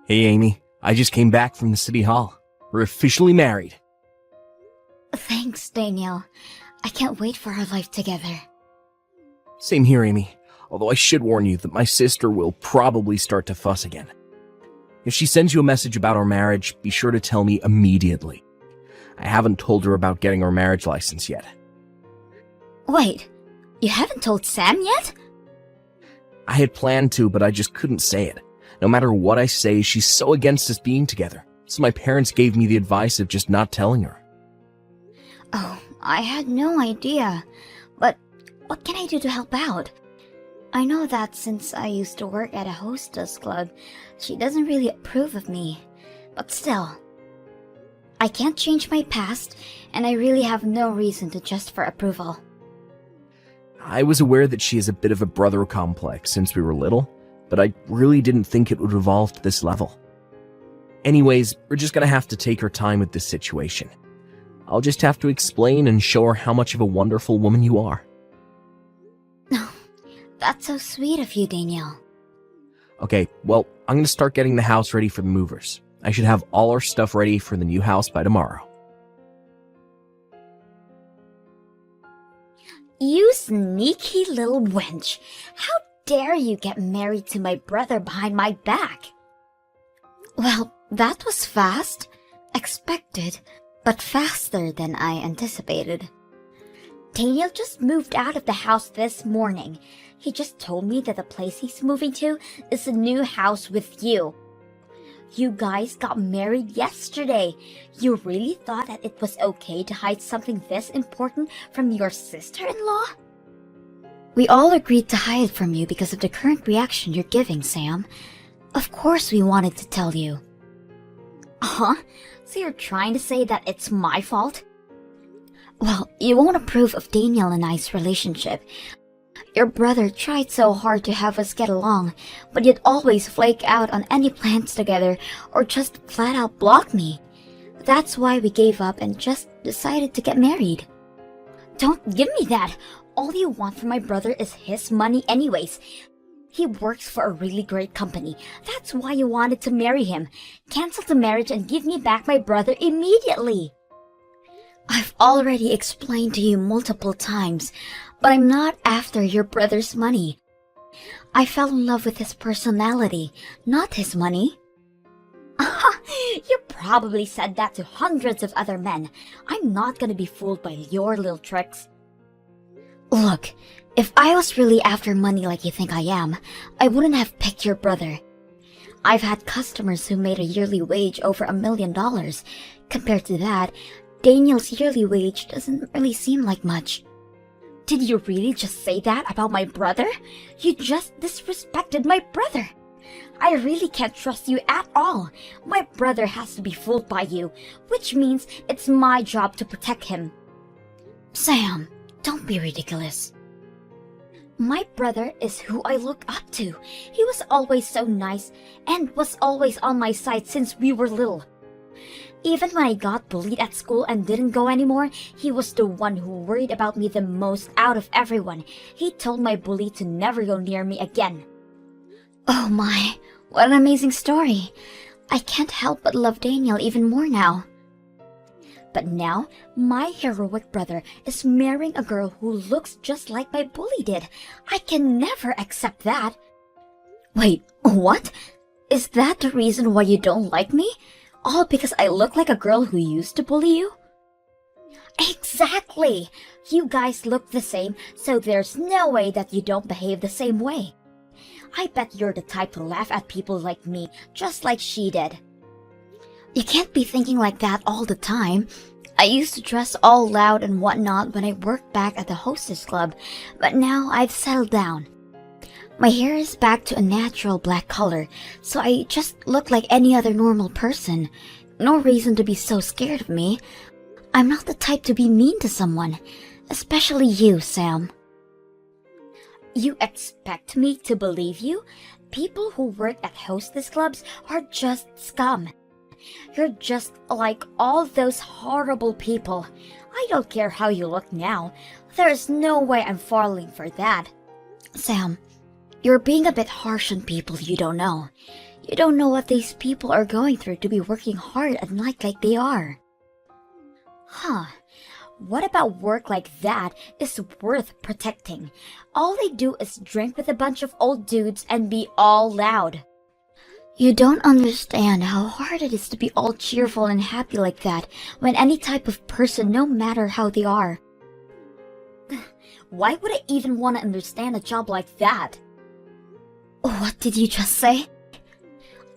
Hey Amy, I just came back from the city hall. We're officially married. Thanks, Daniel. I can't wait for our life together. Same here, Amy. Although I should warn you that my sister will probably start to fuss again. If she sends you a message about our marriage, be sure to tell me immediately. I haven't told her about getting our marriage license yet. Wait, you haven't told Sam yet? I had planned to, but I just couldn't say it. No matter what I say, she's so against us being together. So my parents gave me the advice of just not telling her. Oh, I had no idea. But what can I do to help out? I know that since I used to work at a hostess club, she doesn't really approve of me. But still, I can't change my past, and I really have no reason to just for approval. I was aware that she has a bit of a brother complex since we were little, but I really didn't think it would evolve to this level. Anyways, we're just gonna have to take our time with this situation. I'll just have to explain and show her how much of a wonderful woman you are. That's so sweet of you, Daniel. Okay, well, I'm gonna start getting the house ready for the movers. I should have all our stuff ready for the new house by tomorrow. You sneaky little wench. How dare you get married to my brother behind my back? Well, that was fast. Expected, but faster than I anticipated. Daniel just moved out of the house this morning. He just told me that the place he's moving to is a new house with you. You guys got married yesterday. You really thought that it was okay to hide something this important from your sister-in-law? We all agreed to hide from you because of the current reaction you're giving, Sam. Of course we wanted to tell you. Huh? So you're trying to say that it's my fault? Well, you won't approve of Daniel and I's relationship. Your brother tried so hard to have us get along, but you'd always flake out on any plans together or just flat out block me. That's why we gave up and just decided to get married. Don't give me that! All you want from my brother is his money anyways. He works for a really great company. That's why you wanted to marry him. Cancel the marriage and give me back my brother immediately. I've already explained to you multiple times, but I'm not after your brother's money. I fell in love with his personality, not his money. You probably said that to hundreds of other men. I'm not gonna be fooled by your little tricks. Look, if I was really after money like you think I am, I wouldn't have picked your brother. I've had customers who made a yearly wage over $1 million. Compared to that, Daniel's yearly wage doesn't really seem like much. Did you really just say that about my brother? You just disrespected my brother. I really can't trust you at all. My brother has to be fooled by you, which means it's my job to protect him. Sam, don't be ridiculous. My brother is who I look up to. He was always so nice and was always on my side since we were little. Even when I got bullied at school and didn't go anymore, he was the one who worried about me the most out of everyone. He told my bully to never go near me again. Oh my, what an amazing story. I can't help but love Daniel even more now. But now, my heroic brother is marrying a girl who looks just like my bully did. I can never accept that. Wait, what? Is that the reason why you don't like me? All because I look like a girl who used to bully you? Exactly! You guys look the same, so there's no way that you don't behave the same way. I bet you're the type to laugh at people like me, just like she did. You can't be thinking like that all the time. I used to dress all loud and whatnot when I worked back at the hostess club, but now I've settled down. My hair is back to a natural black color, so I just look like any other normal person. No reason to be so scared of me. I'm not the type to be mean to someone, especially you, Sam. You expect me to believe you? People who work at hostess clubs are just scum. You're just like all those horrible people. I don't care how you look now. There's no way I'm falling for that. Sam, you're being a bit harsh on people you don't know. You don't know what these people are going through to be working hard at night like they are. Huh. What about work like that is worth protecting? All they do is drink with a bunch of old dudes and be all loud. You don't understand how hard it is to be all cheerful and happy like that when any type of person, no matter how they are. Why would I even want to understand a job like that? What did you just say?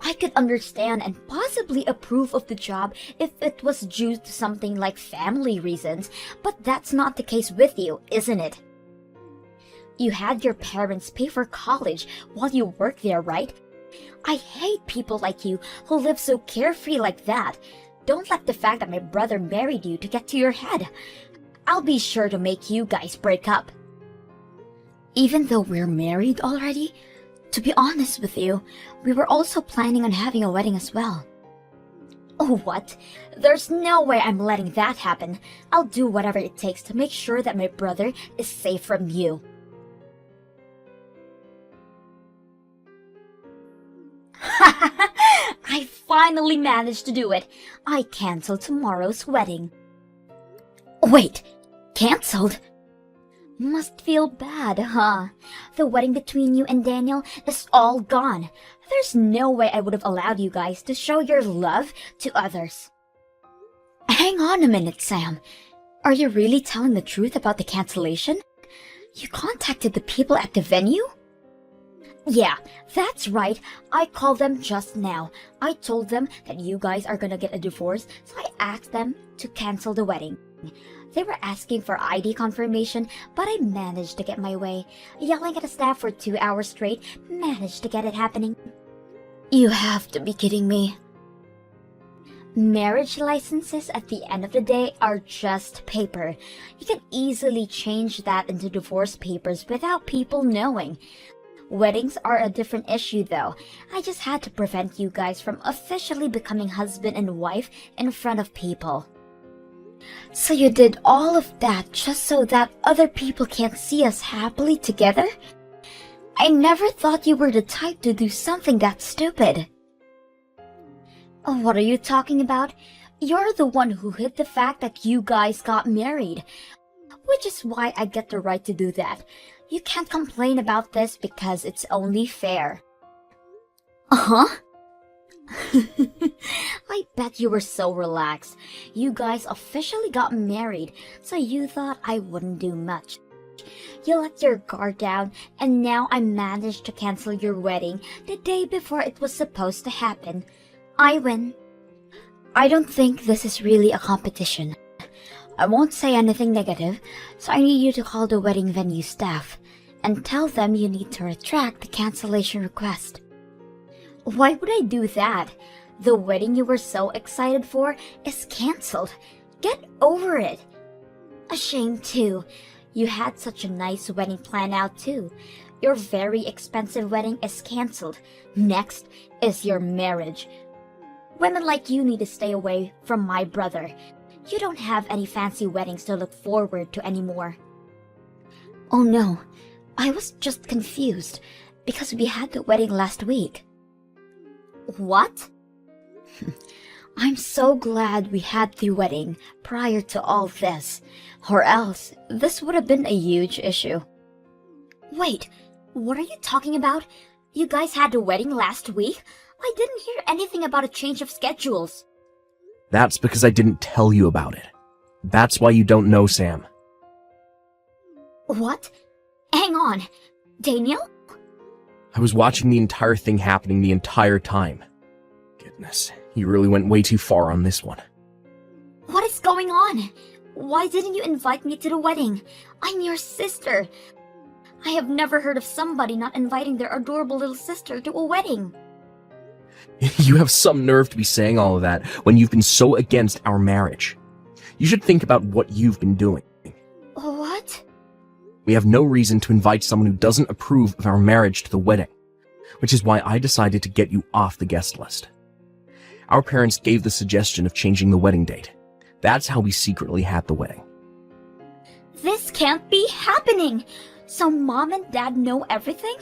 I could understand and possibly approve of the job if it was due to something like family reasons, but that's not the case with you, isn't it? You had your parents pay for college while you work there, right? I hate people like you who live so carefree like that. Don't let the fact that my brother married you to get to your head. I'll be sure to make you guys break up. Even though we're married already, to be honest with you, we were also planning on having a wedding as well. Oh, what? There's no way I'm letting that happen. I'll do whatever it takes to make sure that my brother is safe from you. I finally managed to do it. I canceled tomorrow's wedding. Wait, canceled? Must feel bad, huh? The wedding between you and Daniel is all gone. There's no way I would have allowed you guys to show your love to others. Hang on a minute, Sam. Are you really telling the truth about the cancellation? You contacted the people at the venue? Yeah, that's right. I called them just now. I told them that you guys are gonna get a divorce, so I asked them to cancel the wedding. They were asking for ID confirmation, but I managed to get my way. Yelling at the staff for 2 hours straight, managed to get it happening. You have to be kidding me. Marriage licenses at the end of the day are just paper. You can easily change that into divorce papers without people knowing. Weddings are a different issue though. I just had to prevent you guys from officially becoming husband and wife in front of people. So you did all of that just so that other people can't see us happily together? I never thought you were the type to do something that stupid. What are you talking about? You're the one who hid the fact that you guys got married, which is why I get the right to do that. You can't complain about this because it's only fair. Uh-huh. I bet you were so relaxed. You guys officially got married, so you thought I wouldn't do much. You let your guard down, and now I managed to cancel your wedding the day before it was supposed to happen. I win. I don't think this is really a competition. I won't say anything negative, so I need you to call the wedding venue staff and tell them you need to retract the cancellation request. Why would I do that? The wedding you were so excited for is canceled. Get over it. A shame too. You had such a nice wedding planned out too. Your very expensive wedding is canceled. Next is your marriage. Women like you need to stay away from my brother. You don't have any fancy weddings to look forward to anymore. Oh no, I was just confused because we had the wedding last week. What? I'm so glad we had the wedding prior to all this, or else this would have been a huge issue. Wait, what are you talking about? You guys had the wedding last week? I didn't hear anything about a change of schedules. That's because I didn't tell you about it. That's why you don't know, Sam. What? Hang on. Daniel? I was watching the entire thing happening the entire time. Goodness, you really went way too far on this one. What is going on? Why didn't you invite me to the wedding? I'm your sister. I have never heard of somebody not inviting their adorable little sister to a wedding. You have some nerve to be saying all of that when you've been so against our marriage. You should think about what you've been doing. What? We have no reason to invite someone who doesn't approve of our marriage to the wedding, which is why I decided to get you off the guest list. Our parents gave the suggestion of changing the wedding date. That's how we secretly had the wedding. This can't be happening! So Mom and Dad know everything?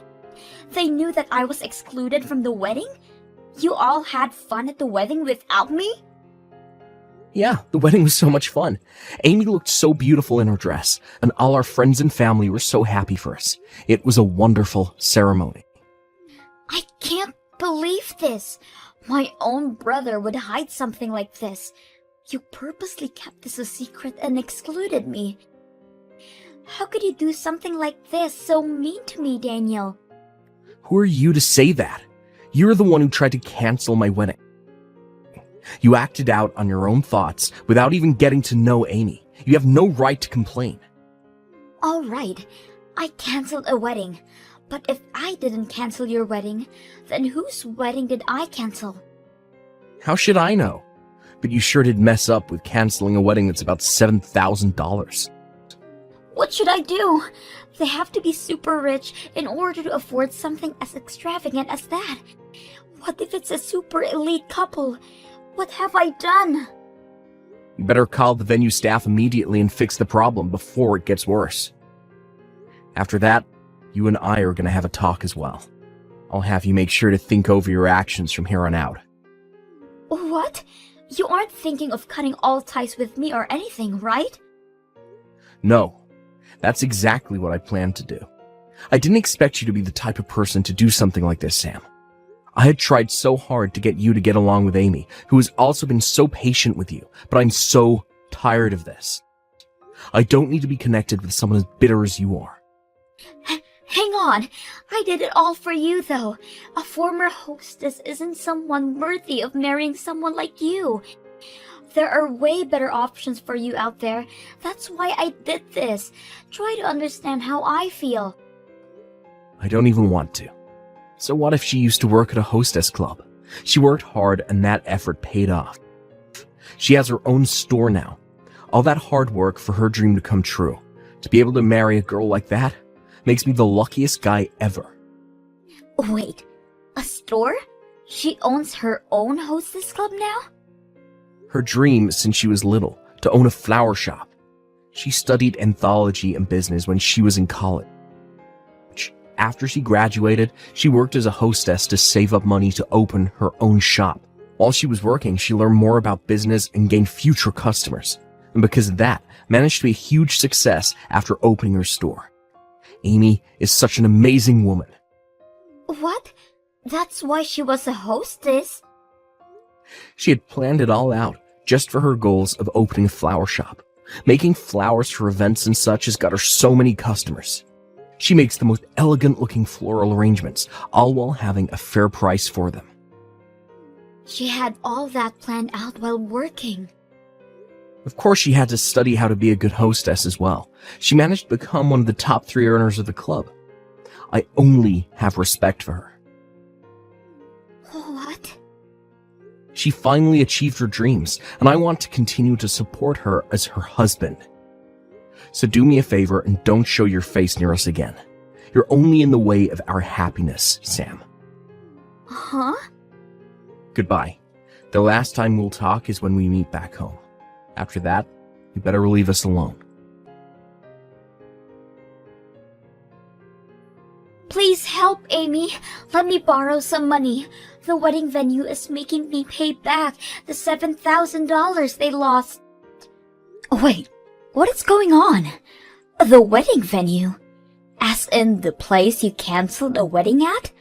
They knew that I was excluded from the wedding? You all had fun at the wedding without me? Yeah, the wedding was so much fun. Amy looked so beautiful in her dress, and all our friends and family were so happy for us. It was a wonderful ceremony. I can't believe this. My own brother would hide something like this. You purposely kept this a secret and excluded me. How could you do something like this, so mean to me, Daniel? Who are you to say that? You're the one who tried to cancel my wedding. You acted out on your own thoughts without even getting to know Amy. You have no right to complain. All right, I canceled a wedding. But if I didn't cancel your wedding, then whose wedding did I cancel? How should I know? But you sure did mess up with canceling a wedding that's about $7,000. What should I do? They have to be super rich in order to afford something as extravagant as that. What if it's a super elite couple? What have I done? You better call the venue staff immediately and fix the problem before it gets worse. After that, you and I are going to have a talk as well. I'll have you make sure to think over your actions from here on out. What? You aren't thinking of cutting all ties with me or anything, right? No, that's exactly what I planned to do. I didn't expect you to be the type of person to do something like this, Sam. I had tried so hard to get you to get along with Amy, who has also been so patient with you, but I'm so tired of this. I don't need to be connected with someone as bitter as you are. Hang on. I did it all for you, though. A former hostess isn't someone worthy of marrying someone like you. There are way better options for you out there. That's why I did this. Try to understand how I feel. I don't even want to. So what if she used to work at a hostess club? She worked hard and that effort paid off. She has her own store now. All that hard work for her dream to come true. To be able to marry a girl like that makes me the luckiest guy ever. Wait, a store? She owns her own hostess club now? Her dream since she was little, to own a flower shop. She studied anthology and business when she was in college. After she graduated, she worked as a hostess to save up money to open her own shop. While she was working, she learned more about business and gained future customers. And because of that, managed to be a huge success after opening her store. Amy is such an amazing woman. What? That's why she was a hostess? She had planned it all out, just for her goals of opening a flower shop. Making flowers for events and such has got her so many customers. She makes the most elegant-looking floral arrangements, all while having a fair price for them. She had all that planned out while working. Of course, she had to study how to be a good hostess as well. She managed to become one of the top 3 earners of the club. I only have respect for her. What? She finally achieved her dreams, and I want to continue to support her as her husband. So do me a favor and don't show your face near us again. You're only in the way of our happiness, Sam. Huh? Goodbye. The last time we'll talk is when we meet back home. After that, you better leave us alone. Please help, Amy. Let me borrow some money. The wedding venue is making me pay back the $7,000 they lost. Wait, what is going on? The wedding venue? As in the place you canceled a wedding at?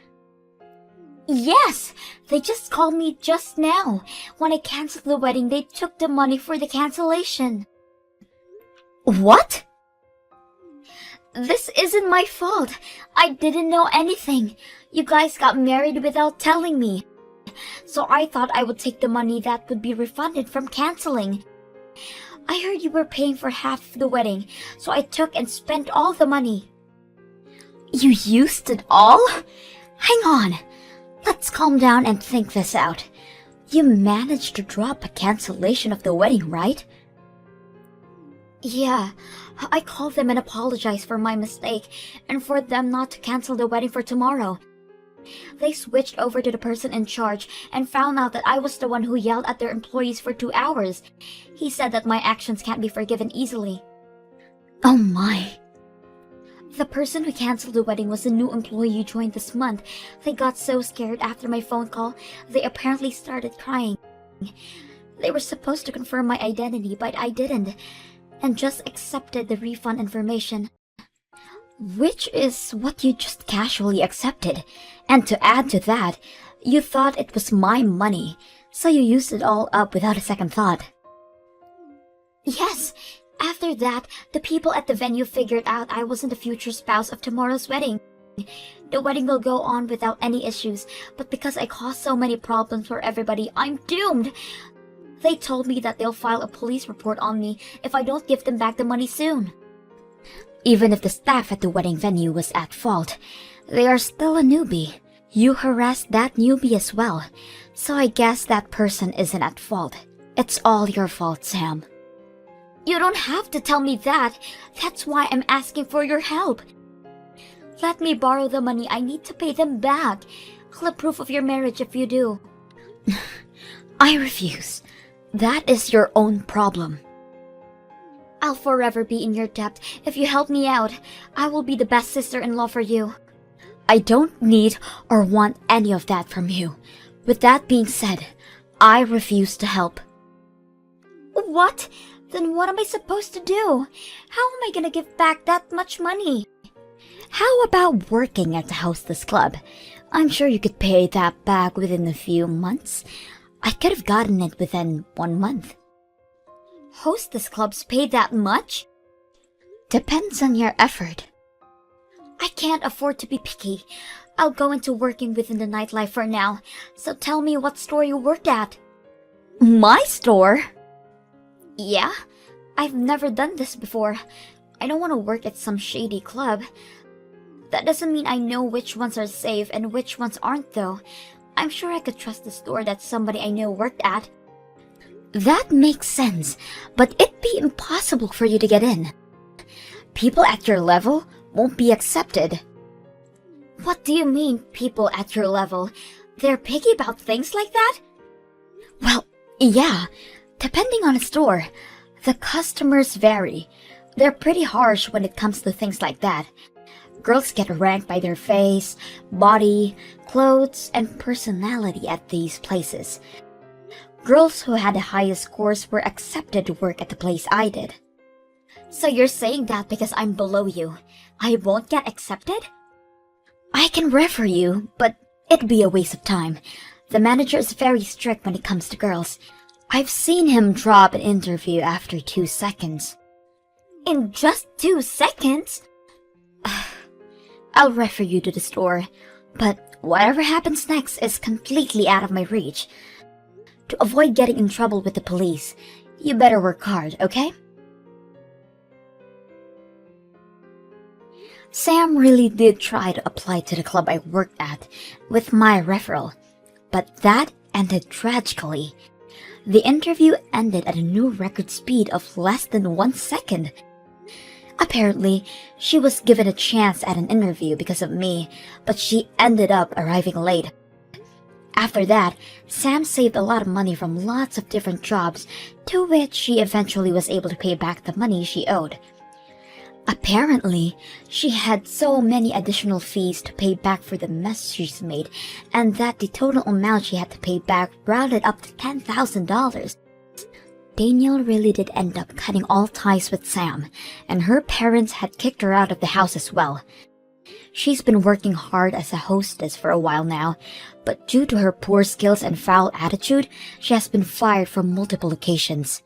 Yes, they just called me just now. When I canceled the wedding, they took the money for the cancellation. What? This isn't my fault. I didn't know anything. You guys got married without telling me. So I thought I would take the money that would be refunded from canceling. I heard you were paying for half of the wedding, so I took and spent all the money. You used it all? Hang on. Let's calm down and think this out. You managed to drop a cancellation of the wedding, right? Yeah, I called them and apologized for my mistake and for them not to cancel the wedding for tomorrow. They switched over to the person in charge and found out that I was the one who yelled at their employees for 2 hours. He said that my actions can't be forgiven easily. Oh my. The person who canceled the wedding was a new employee who joined this month. They got so scared after my phone call, they apparently started crying. They were supposed to confirm my identity, but I didn't, and just accepted the refund information. Which is what you just casually accepted. And to add to that, you thought it was my money, so you used it all up without a second thought. Yes, after that, the people at the venue figured out I wasn't the future spouse of tomorrow's wedding. The wedding will go on without any issues, but because I caused so many problems for everybody, I'm doomed. They told me that they'll file a police report on me if I don't give them back the money soon. Even if the staff at the wedding venue was at fault, they are still a newbie. You harassed that newbie as well, so I guess that person isn't at fault. It's all your fault, Sam. You don't have to tell me that. That's why I'm asking for your help. Let me borrow the money. I need to pay them back. Clip proof of your marriage if you do. I refuse. That is your own problem. I'll forever be in your debt. If you help me out, I will be the best sister-in-law for you. I don't need or want any of that from you. With that being said, I refuse to help. What? Then what am I supposed to do? How am I gonna give back that much money? How about working at the hostess club? I'm sure you could pay that back within a few months. I could have gotten it within 1 month. Hostess clubs pay that much? Depends on your effort. I can't afford to be picky. I'll go into working within the nightlife for now. So tell me what store you worked at. My store? Yeah, I've never done this before. I don't want to work at some shady club. That doesn't mean I know which ones are safe and which ones aren't though. I'm sure I could trust the store that somebody I know worked at. That makes sense, but it'd be impossible for you to get in. People at your level won't be accepted. What do you mean, people at your level? They're picky about things like that? Well, yeah, depending on the store. The customers vary. They're pretty harsh when it comes to things like that. Girls get ranked by their face, body, clothes, and personality at these places. Girls who had the highest scores were accepted to work at the place I did. So you're saying that because I'm below you, I won't get accepted? I can refer you, but it'd be a waste of time. The manager is very strict when it comes to girls. I've seen him drop an interview after 2 seconds. In just 2 seconds? I'll refer you to the store, but whatever happens next is completely out of my reach. To avoid getting in trouble with the police, you better work hard, okay? Sam really did try to apply to the club I worked at with my referral, but that ended tragically. The interview ended at a new record speed of less than 1 second. Apparently, she was given a chance at an interview because of me, but she ended up arriving late. After that, Sam saved a lot of money from lots of different jobs, to which she eventually was able to pay back the money she owed. Apparently, she had so many additional fees to pay back for the mess she's made, and that the total amount she had to pay back rounded up to $10,000. Daniel really did end up cutting all ties with Sam, and her parents had kicked her out of the house as well. She's been working hard as a hostess for a while now, but due to her poor skills and foul attitude, she has been fired from multiple occasions.